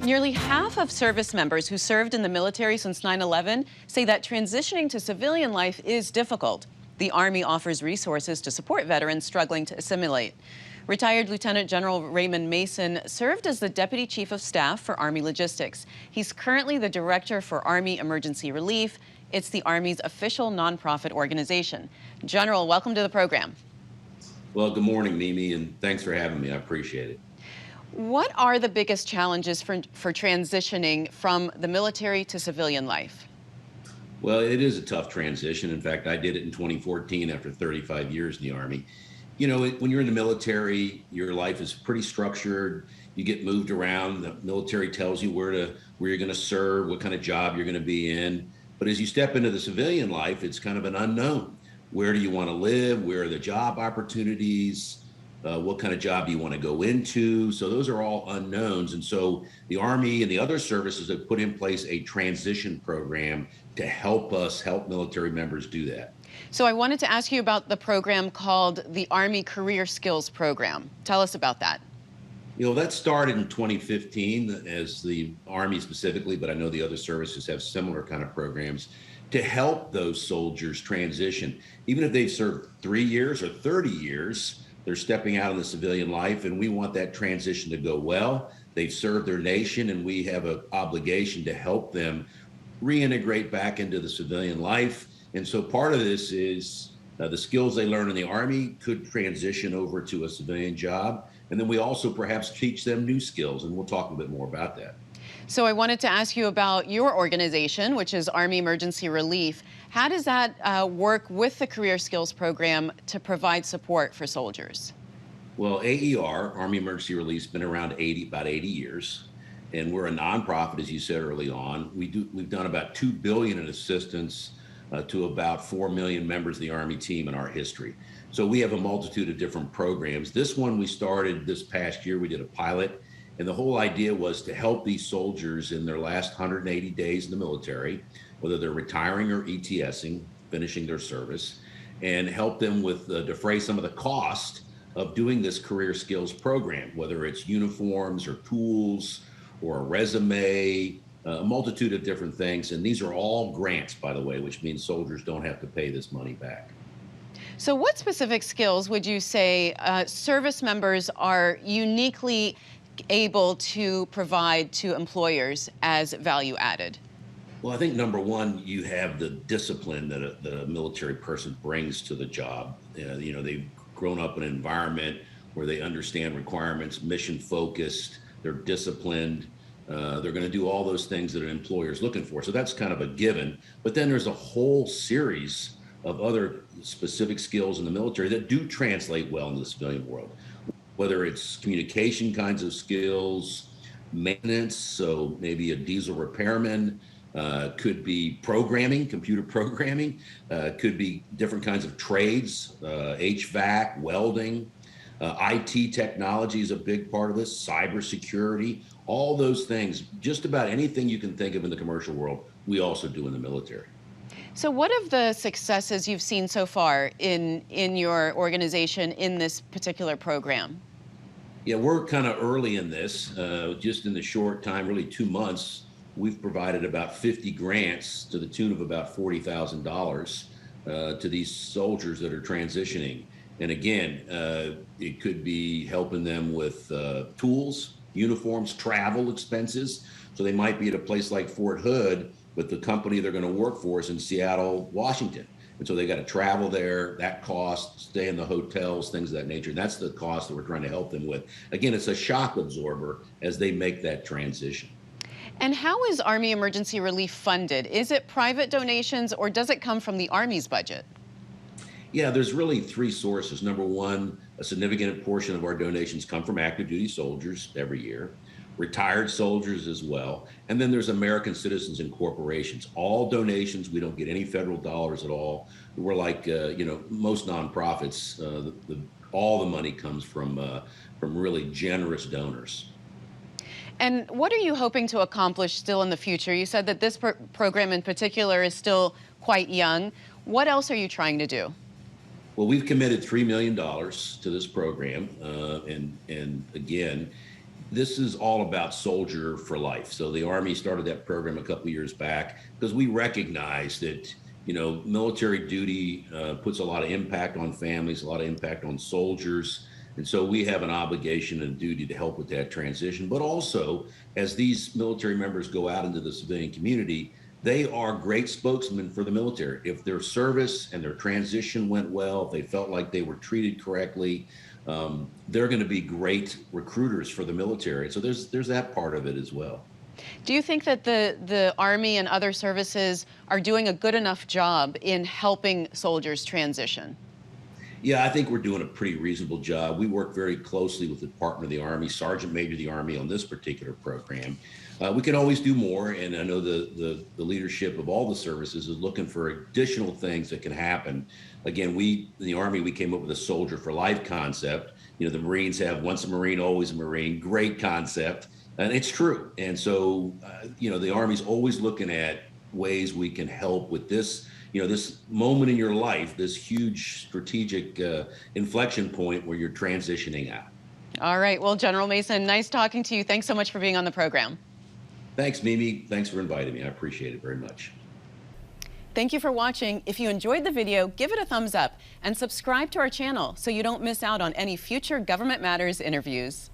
Nearly half of service members who served in the military since 9/11 say that transitioning to civilian life is difficult. The Army offers resources to support veterans struggling to assimilate. Retired Lieutenant General Raymond Mason served as the Deputy Chief of Staff for Army Logistics. He's currently the Director for Army Emergency Relief. It's the Army's official nonprofit organization. General, welcome to the program. Well, good morning, Mimi, and thanks for having me. I appreciate it. What are the biggest challenges for transitioning from the military to civilian life? Well, it is a tough transition. In fact, I did it in 2014 after 35 years in the Army. You know, when you're in the military, your life is pretty structured. You get moved around. The military tells you where you're going to serve, what kind of job you're going to be in. But as you step into the civilian life, it's kind of an unknown. Where do you want to live? Where are the job opportunities? What kind of job do you want to go into? So those are all unknowns. And so the Army and the other services have put in place a transition program to help military members do that. So I wanted to ask you about the program called the Army Career Skills Program. Tell us about that. You know, that started in 2015 as the Army specifically, but I know the other services have similar kind of programs to help those soldiers transition. Even if they've served 3 years or 30 years, they're stepping out in the civilian life, and we want that transition to go well. They've served their nation, and we have an obligation to help them reintegrate back into the civilian life. And so part of this is the skills they learn in the Army could transition over to a civilian job. And then we also perhaps teach them new skills, and we'll talk a bit more about that. So I wanted to ask you about your organization, which is Army Emergency Relief. How does that work with the Career Skills Program to provide support for soldiers? Well, AER, Army Emergency Relief, has been around about 80 years, and we're a nonprofit, as you said early on. We've done about $2 billion in assistance to about 4 million members of the Army team in our history. So we have a multitude of different programs. This one we started this past year. We did a pilot. And the whole idea was to help these soldiers in their last 180 days in the military, whether they're retiring or ETSing, finishing their service, and help them with defray some of the cost of doing this career skills program, whether it's uniforms or tools or a resume, a multitude of different things. And these are all grants, by the way, which means soldiers don't have to pay this money back. So what specific skills would you say service members are uniquely able to provide to employers as value added? Well, I think number one, you have the discipline that a military person brings to the job. You know, they've grown up in an environment where they understand requirements, mission focused, they're disciplined. They're going to do all those things that an employer is looking for. So that's kind of a given. But then there's a whole series of other specific skills in the military that do translate well in the civilian world, whether it's communication kinds of skills, maintenance, so maybe a diesel repairman, could be programming, computer programming, could be different kinds of trades, HVAC, welding, IT technology is a big part of this, cybersecurity, all those things, just about anything you can think of in the commercial world, we also do in the military. So what of the successes you've seen so far in your organization in this particular program? Yeah, we're kind of early in this. Just in the short time, really 2 months, we've provided about 50 grants to the tune of about $40,000 to these soldiers that are transitioning. And again, it could be helping them with tools, uniforms, travel expenses. So they might be at a place like Fort Hood, but the company they're going to work for is in Seattle, Washington. And so they got to travel there, that cost, stay in the hotels, things of that nature. And that's the cost that we're trying to help them with. Again, it's a shock absorber as they make that transition. And how is Army Emergency Relief funded? Is it private donations or does it come from the Army's budget? Yeah, there's really 3 sources. Number one, a significant portion of our donations come from active duty soldiers every year, retired soldiers as well. And then there's American citizens and corporations. All donations, we don't get any federal dollars at all. We're like, most nonprofits, all the money comes from really generous donors. And what are you hoping to accomplish still in the future? You said that this program in particular is still quite young. What else are you trying to do? Well, we've committed $3 million to this program. And again, this is all about soldier for life. So the Army started that program a couple years back because we recognize that, you know, military duty puts a lot of impact on families, a lot of impact on soldiers. And so we have an obligation and a duty to help with that transition. But also, as these military members go out into the civilian community, they are great spokesmen for the military. If their service and their transition went well, if they felt like they were treated correctly, they're going to be great recruiters for the military. So there's that part of it as well. Do you think that the Army and other services are doing a good enough job in helping soldiers transition? Yeah, I think we're doing a pretty reasonable job. We work very closely with the Department of the Army, Sergeant Major of the Army on this particular program. We can always do more, and I know the leadership of all the services is looking for additional things that can happen. Again, in the Army, we came up with a soldier for life concept. You know, the Marines have once a Marine, always a Marine. Great concept, and it's true. And so, you know, the Army's always looking at ways we can help with this, you know, this moment in your life, this huge strategic inflection point where you're transitioning out. All right. Well, General Mason, nice talking to you. Thanks so much for being on the program. Thanks, Mimi. Thanks for inviting me. I appreciate it very much. Thank you for watching. If you enjoyed the video, give it a thumbs up and subscribe to our channel so you don't miss out on any future Government Matters interviews.